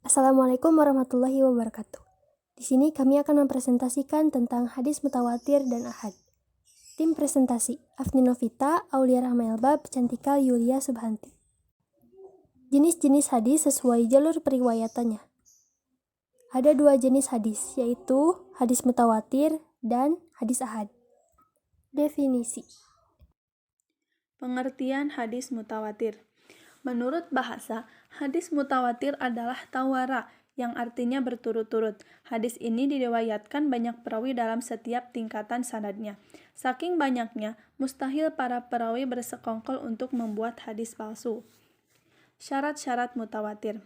Assalamualaikum warahmatullahi wabarakatuh. Di sini kami akan mempresentasikan tentang hadis mutawatir dan ahad. Tim presentasi, Afni Novita, Aulia Rahmaelba, Cantika Yulia Subhanti. Jenis-jenis hadis sesuai jalur periwayatannya. Ada dua jenis hadis, yaitu hadis mutawatir dan hadis ahad. Definisi. Pengertian hadis mutawatir. Menurut bahasa, hadis mutawatir adalah tawara, yang artinya berturut-turut. Hadis ini diriwayatkan banyak perawi dalam setiap tingkatan sanadnya. Saking banyaknya, mustahil para perawi bersekongkol untuk membuat hadis palsu. Syarat-syarat mutawatir.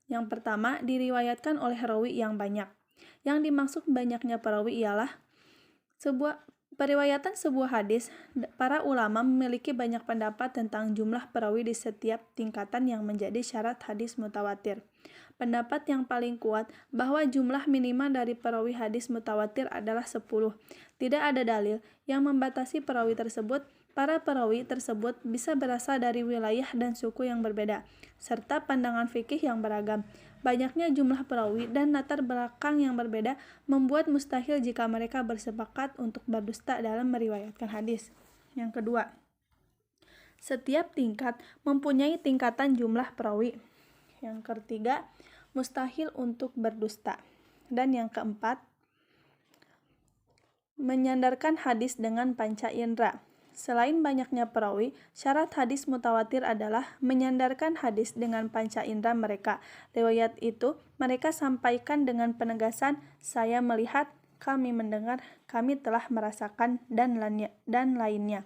Yang pertama, diriwayatkan oleh rawi yang banyak. Yang dimaksud banyaknya perawi ialah periwayatan sebuah hadis. Para ulama memiliki banyak pendapat tentang jumlah perawi di setiap tingkatan yang menjadi syarat hadis mutawatir. Pendapat yang paling kuat bahwa jumlah minimal dari perawi hadis mutawatir adalah 10. Tidak ada dalil yang membatasi perawi tersebut. Para perawi tersebut bisa berasal dari wilayah dan suku yang berbeda, serta pandangan fikih yang beragam. Banyaknya jumlah perawi dan latar belakang yang berbeda membuat mustahil jika mereka bersepakat untuk berdusta dalam meriwayatkan hadis. Yang kedua, setiap tingkat mempunyai tingkatan jumlah perawi. Yang ketiga, mustahil untuk berdusta. Dan yang keempat, menyandarkan hadis dengan panca indera. Selain banyaknya perawi, syarat hadis mutawatir adalah menyandarkan hadis dengan panca indera mereka. Riwayat itu mereka sampaikan dengan penegasan, saya melihat, kami mendengar, kami telah merasakan, dan lainnya.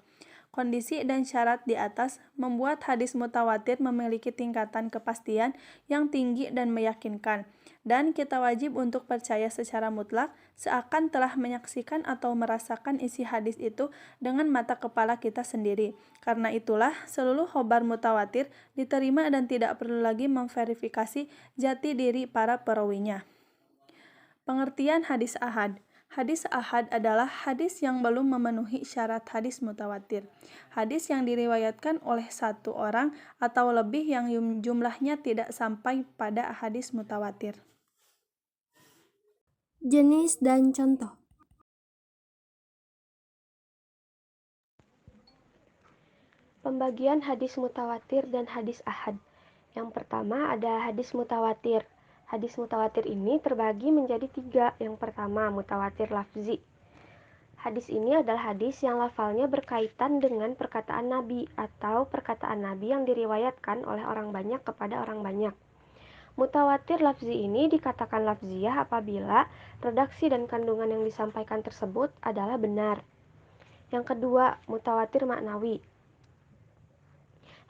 Kondisi dan syarat di atas membuat hadis mutawatir memiliki tingkatan kepastian yang tinggi dan meyakinkan, dan kita wajib untuk percaya secara mutlak seakan telah menyaksikan atau merasakan isi hadis itu dengan mata kepala kita sendiri. Karena itulah seluruh khobar mutawatir diterima dan tidak perlu lagi memverifikasi jati diri para perawinya. Pengertian hadis ahad. Hadis ahad adalah hadis yang belum memenuhi syarat hadis mutawatir. Hadis yang diriwayatkan oleh satu orang atau lebih yang jumlahnya tidak sampai pada hadis mutawatir. Jenis dan contoh. Pembagian hadis mutawatir dan hadis ahad. Yang pertama ada hadis mutawatir. Hadis mutawatir ini terbagi menjadi 3. Yang pertama, mutawatir lafzi. Hadis ini adalah hadis yang lafalnya berkaitan dengan perkataan Nabi atau perkataan Nabi yang diriwayatkan oleh orang banyak kepada orang banyak. Mutawatir lafzi ini dikatakan lafziyah apabila redaksi dan kandungan yang disampaikan tersebut adalah benar. Yang kedua, mutawatir maknawi.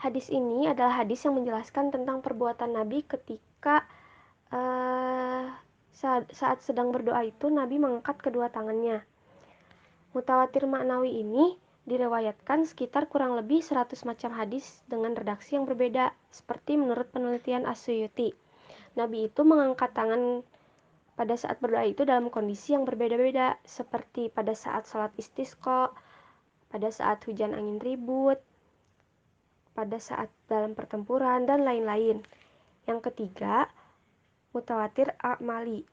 Hadis ini adalah hadis yang menjelaskan tentang perbuatan Nabi ketika saat sedang berdoa itu Nabi mengangkat kedua tangannya. Mutawatir maknawi ini direwayatkan sekitar kurang lebih 100 macam hadis dengan redaksi yang berbeda, seperti menurut penelitian As-Suyuti. Nabi itu mengangkat tangan pada saat berdoa itu dalam kondisi yang berbeda-beda, seperti pada saat sholat istisqa, pada saat hujan angin ribut, pada saat dalam pertempuran, dan lain-lain. Yang ketiga, mutawatir a'mali.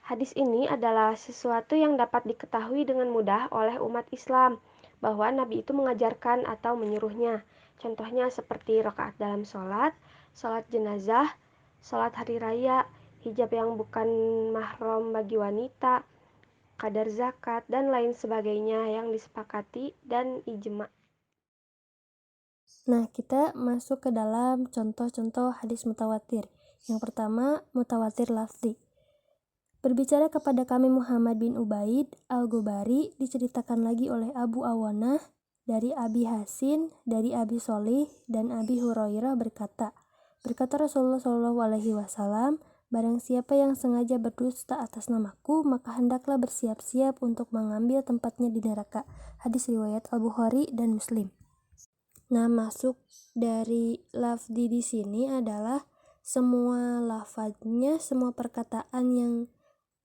Hadis ini adalah sesuatu yang dapat diketahui dengan mudah oleh umat Islam, bahwa Nabi itu mengajarkan atau menyuruhnya. Contohnya seperti rakaat dalam sholat jenazah, sholat hari raya, hijab yang bukan mahram bagi wanita, kadar zakat, dan lain sebagainya yang disepakati dan ijma'. Nah, kita masuk ke dalam contoh-contoh hadis mutawatir. Yang pertama, mutawatir lafzi. Berbicara kepada kami Muhammad bin Ubaid al-Ghubari diceritakan lagi oleh Abu Awanah dari Abi Hasin, dari Abi Sholih, dan Abi Hurairah berkata Rasulullah SAW, barang siapa yang sengaja berdusta atas namaku, maka hendaklah bersiap-siap untuk mengambil tempatnya di neraka. Hadis riwayat Al-Bukhari dan Muslim. Nah, masuk dari lafzi di sini adalah semua lafadznya, semua perkataan yang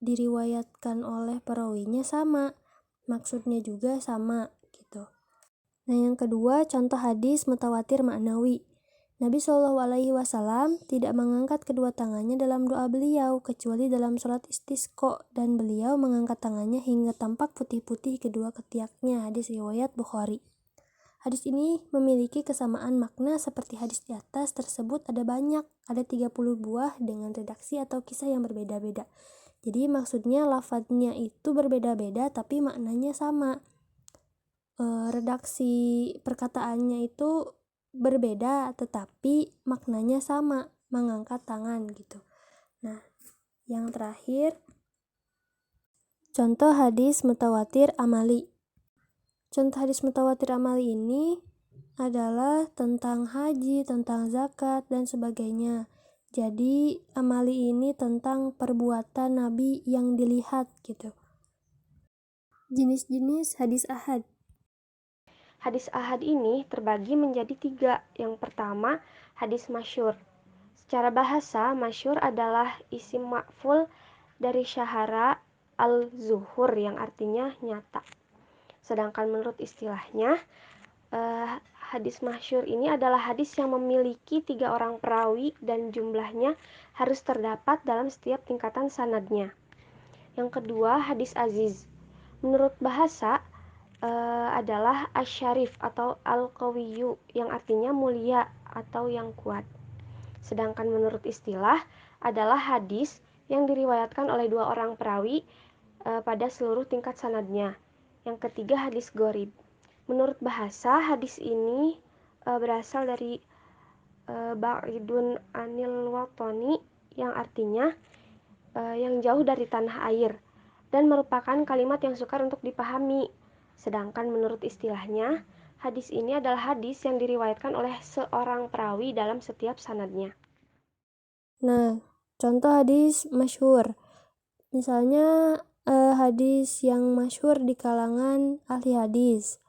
diriwayatkan oleh perawinya sama, maksudnya juga sama gitu. Nah, yang kedua, contoh hadis mutawatir maknawi. Nabi Shallallahu Alaihi Wasallam tidak mengangkat kedua tangannya dalam doa beliau kecuali dalam sholat istisqa, dan beliau mengangkat tangannya hingga tampak putih-putih kedua ketiaknya. Hadis riwayat Bukhari. Hadis ini memiliki kesamaan makna seperti hadis di atas tersebut, ada 30 buah dengan redaksi atau kisah yang berbeda-beda. Jadi maksudnya lafadznya itu berbeda-beda tapi maknanya sama. Redaksi perkataannya itu berbeda tetapi maknanya sama, mengangkat tangan gitu. Nah, yang terakhir, contoh hadis mutawatir amali. Contoh hadis mutawatir amali ini adalah tentang haji, tentang zakat, dan sebagainya. Jadi amali ini tentang perbuatan Nabi yang dilihat gitu. Jenis-jenis hadis ahad. Hadis ahad ini terbagi menjadi 3. Yang pertama, hadis masyhur. Secara bahasa, masyhur adalah isim ma'ful dari syahara al-zuhur yang artinya nyata. Sedangkan menurut istilahnya, hadis masyhur ini adalah hadis yang memiliki 3 orang perawi dan jumlahnya harus terdapat dalam setiap tingkatan sanadnya. Yang kedua, hadis aziz. Menurut bahasa, adalah asyarif atau al-qawiyu yang artinya mulia atau yang kuat. Sedangkan menurut istilah adalah hadis yang diriwayatkan oleh 2 orang perawi pada seluruh tingkat sanadnya. Yang ketiga, hadis gharib. Menurut bahasa, hadis ini berasal dari ba'idun anil watoni yang artinya yang jauh dari tanah air dan merupakan kalimat yang sukar untuk dipahami. Sedangkan menurut istilahnya, hadis ini adalah hadis yang diriwayatkan oleh seorang perawi dalam setiap sanadnya. Nah, contoh hadis masyhur. Misalnya hadis yang masyhur di kalangan ahli hadis.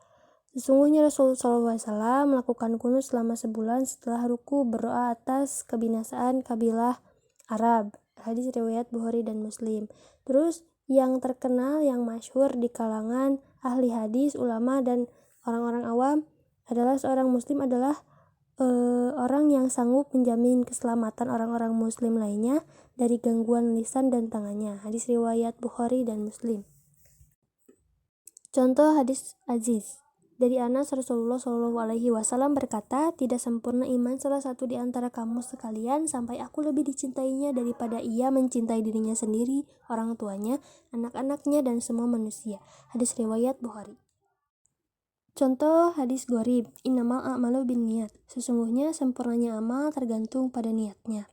Sesungguhnya Rasulullah SAW melakukan kunut selama sebulan setelah ruku berdoa atas kebinasaan kabilah Arab. Hadis riwayat Bukhari dan Muslim. Terus yang terkenal, yang masyhur di kalangan ahli hadis, ulama, dan orang-orang awam adalah seorang muslim adalah orang yang sanggup menjamin keselamatan orang-orang muslim lainnya dari gangguan lisan dan tangannya. Hadis riwayat Bukhari dan Muslim. Contoh hadis aziz. Dari Anas, Rasulullah SAW berkata, tidak sempurna iman salah satu di antara kamu sekalian sampai aku lebih dicintainya daripada ia mencintai dirinya sendiri, orang tuanya, anak-anaknya, dan semua manusia. Hadis riwayat Bukhari. Contoh hadis gharib. Innamal a'malu binniyat. Sesungguhnya sempurnanya amal tergantung pada niatnya.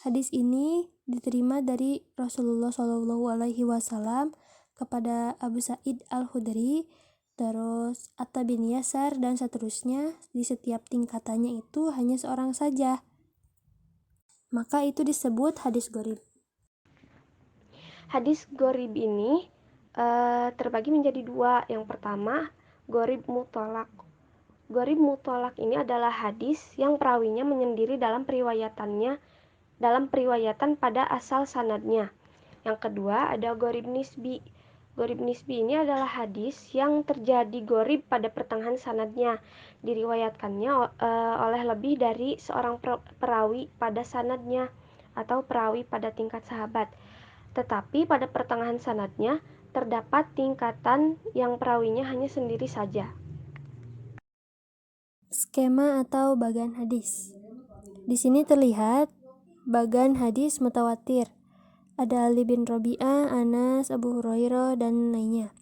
Hadis ini diterima dari Rasulullah SAW kepada Abu Sa'id Al-Khudri, terus Atta bin Yasar, dan seterusnya. Di setiap tingkatannya itu hanya seorang saja, maka itu disebut hadis gharib. Hadis gharib ini terbagi menjadi 2. Yang pertama, gharib mutolak. Gharib mutolak ini adalah hadis yang perawinya menyendiri dalam periwayatan pada asal sanadnya. Yang kedua, ada gharib nisbi. Gharib nisbi ini adalah hadis yang terjadi gharib pada pertengahan sanadnya, diriwayatkannya oleh lebih dari seorang perawi pada sanadnya atau perawi pada tingkat sahabat. Tetapi pada pertengahan sanadnya terdapat tingkatan yang perawinya hanya sendiri saja. Skema atau bagan hadis. Di sini terlihat bagan hadis mutawatir. Ada Ali bin Rabi'ah, Anas, Abu Hurairah, dan lainnya.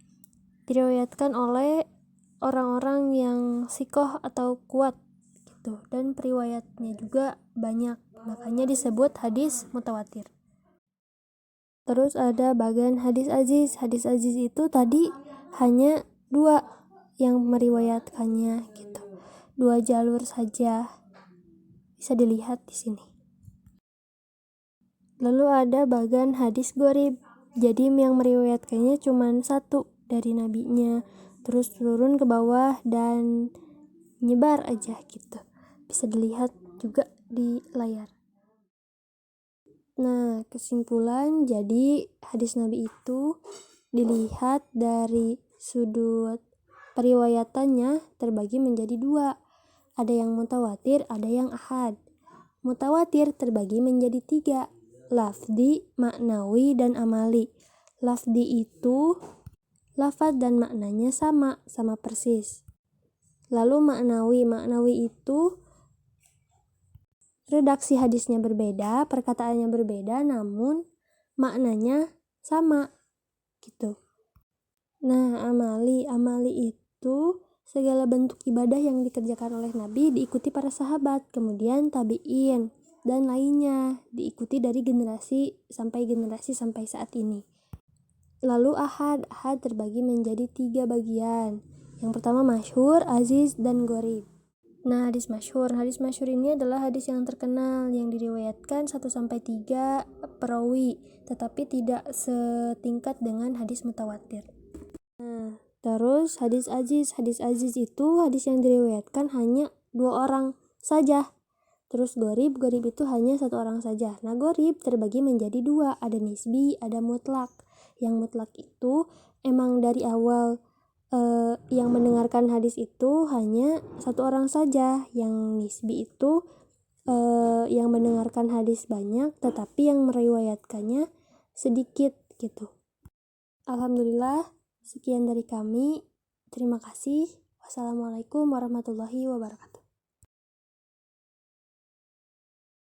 Diriwayatkan oleh orang-orang yang sikoh atau kuat gitu, dan periwayatnya juga banyak, makanya disebut hadis mutawatir. Terus ada bagian hadis aziz. Hadis aziz itu tadi hanya 2 yang meriwayatkannya gitu, 2 jalur saja, bisa dilihat di sini. Lalu ada bagian hadis gharib. Jadi yang meriwayatkannya cuma 1 dari nabinya, terus turun ke bawah dan nyebar aja gitu. Bisa dilihat juga di layar. Nah, kesimpulan, jadi hadis Nabi itu dilihat dari sudut periwayatannya terbagi menjadi 2. ada yang mutawatir, ada yang ahad. Mutawatir terbagi menjadi 3, lafzi, maknawi, dan amali. Lafzi itu lafaz dan maknanya sama persis. Lalu maknawi itu redaksi hadisnya berbeda, perkataannya berbeda, namun maknanya sama gitu. Nah, amali itu segala bentuk ibadah yang dikerjakan oleh Nabi diikuti para sahabat, kemudian tabi'in dan lainnya, diikuti dari generasi sampai saat ini. Lalu ahad terbagi menjadi 3 bagian. Yang pertama masyhur, aziz, dan gharib. Nah, hadis masyhur ini adalah hadis yang terkenal yang diriwayatkan 1-3 perawi, tetapi tidak setingkat dengan hadis mutawatir. Nah, terus hadis aziz itu hadis yang diriwayatkan hanya 2 orang saja. Terus gharib itu hanya 1 orang saja. Nah, gharib terbagi menjadi 2, ada nisbi, ada mutlak. Yang mutlak itu emang dari awal yang mendengarkan hadis itu hanya 1 orang saja. Yang nisbi itu yang mendengarkan hadis banyak, tetapi yang meriwayatkannya sedikit gitu. Alhamdulillah, sekian dari kami. Terima kasih. Wassalamualaikum warahmatullahi wabarakatuh.